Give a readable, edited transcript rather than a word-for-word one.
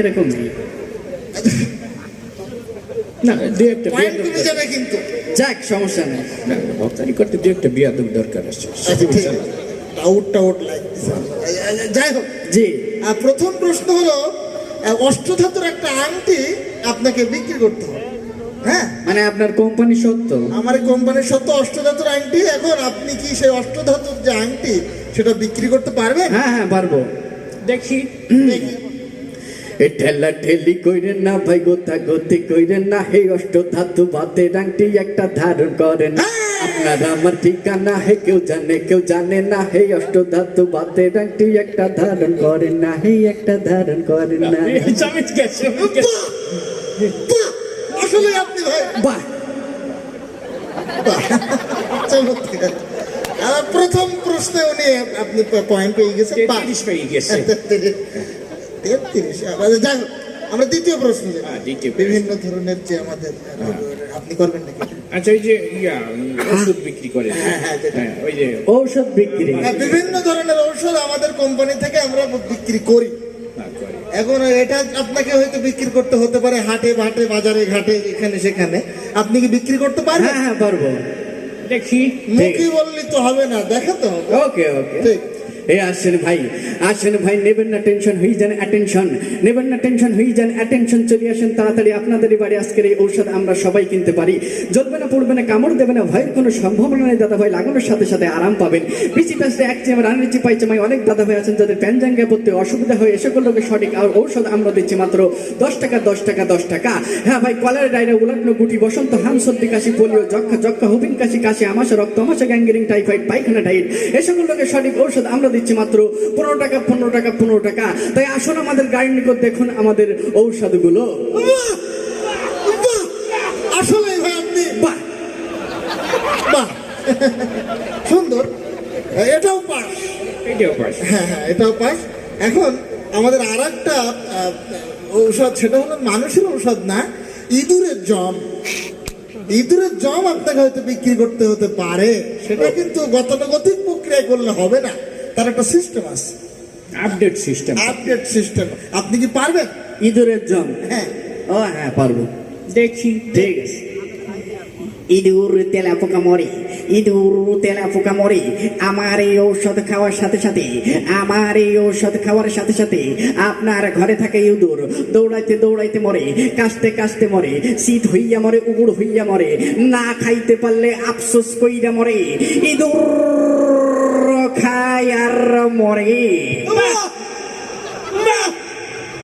এরকম নেই না, দু একটা পয়েন্ট কমে যাবে কিন্তু। যাক, সমস্যা নেই। না, বক্তারি করতে দু একটা বিয়াদব দরকার আছে। আচ্ছা, ঠিক আছে। ডাউট লাগছে। যাই হোক, জি, প্রথম প্রশ্ন হলো, অষ্টধাতুর একটা আংটি আপনাকে বিক্রি করতে হবে। হ্যাঁ, মানে আপনার কোম্পানি সত্য? আমার কোম্পানির সত্য অষ্টধাতুর আংটি। এখন আপনি কি সেই অষ্টধাতুর যে আংটি সেটা বিক্রি করতে পারবেন? হ্যাঁ হ্যাঁ, পারবো। দেখি। দেখি। এ ঠেলা ঠেলি কইরেন না ভাই, গোতা গতি কইরেন না, হে অষ্ট ধাতু বাতে আংটি একটা ধারণ করেন। আপনার আমার ঠিকানা হে কেউ জানে না, হে অষ্ট ধাতু বাতে আংটি একটা ধারণ করেন না, হে একটা ধারণ করেন না। আসলে আপনি ভাই বাহ, চমৎকার। প্রথম প্রশ্নে উনি আপনি পয়েন্ট পেয়ে গেছেন। 33 পেয়ে গেছে। 33। যাই হোক, আমরা দ্বিতীয় প্রশ্ন যাই। দ্বিতীয় বিভিন্ন ধরনের যে আমাদের আপনি করবেন নাকি? আচ্ছা, ওই যে ওষুধ বিক্রি করে, হ্যাঁ, হ্যাঁ, ওই যে ঔষধ বিক্রি। বিভিন্ন ধরনের ঔষধ আমাদের কোম্পানি থেকে আমরা বিক্রি করি। করে। এখন এটা আপনাকে হয়তো বিক্রি করতে হতে পারে হাটে বাটে, বাজারে ঘাটে, এখানে সেখানে। আপনি কি বিক্রি করতে পারবেন? হ্যাঁ হ্যাঁ, পারবো। দেখি। মুখে বললে তো হবে না, দেখাতে হবে। ওকে ওকে। ঠিক। এ আসেন ভাই, নেবেন না টেনশন, হয়ে যান অ্যাটেনশন, নেবেন না টেনশন, হয়ে যান অ্যাটেনশন, চলে আসেন তাড়াতাড়ি, আপনাদেরই বাড়ি আজকের এই ঔষধ আমরা সবাই কিনতে পারি। জ্বলবে না, পড়বে না, কামড় দেবে না, ভয়ের কোনো সম্ভাবনা নেই দাদা ভাই, লাগানোর সাথে সাথে আরাম পাবেন। পিসি প্যাসে এক চেমে রানের চিপাই চামাই অনেক দাদা ভাই আছেন যাদের প্যানজাঙ্গা পড়তে অসুবিধা হয়, এ সকল লোকের সঠিক আর ঔষধ আমরা দিচ্ছি মাত্র 10 টাকা, 10 টাকা, 10 টাকা। হ্যাঁ ভাই, কলার ডায়রা, উলাটনো গুটি, বসন্ত, হাম, সর্দি, কাশি, পোলিও, যক্ষা, হুবিন কাশি, আমাশা, রক্ত আমাশা, গ্যাংগ্রিং, টাইফয়েড, পায়খানা, ডায়েট, এ সকল লোকের সঠিক ঔষধ আমরা দিচ্ছি মাত্র 15 টাকা, 15 টাকা, 15 টাকা। তাই আসুন আমাদের গাড়ির নিকট, দেখুন আমাদের ঔষধগুলো। আসলে ভাই আপনি বাহ বাহ, সুন্দর। এটাও পাস। এটাও পাস। হ্যাঁ, এটাও পাস। এখন আমাদের আর একটা ঔষধ, সেটা হলো মানুষের ঔষধ না, ইঁদুরের জম। ইঁদুরের জম আপনাকে হয়তো বিক্রি করতে হতে পারে। সেটা কিন্তু গতানুগতিক প্রক্রিয়া করলে হবে না, তার একটা সিস্টেম আছে, আপডেট সিস্টেম। Update system. আপনি কি পারবেন? ইঁদুরের জম? হ্যাঁ। ও হ্যাঁ, পারবো। দেখি। ঠিক আছে। ইঁদুর তেলা পোকা মরে, ইঁদুর তেলা পোকা মরে, আমার এই ঔষধ খাওয়ার সাথে সাথে, আমার এই ঔষধ খাওয়ার সাথে সাথে আপনার ঘরে থাকে ইঁদুর দৌড়াইতে দৌড়াইতে মরে, কাশতে কাশতে মরে, শীত হইয়া মরে, উগুড় হইয়া মরে, না খাইতে পারলে আফসোস কইরা মরে, ইঁদুর খায় আর মরে।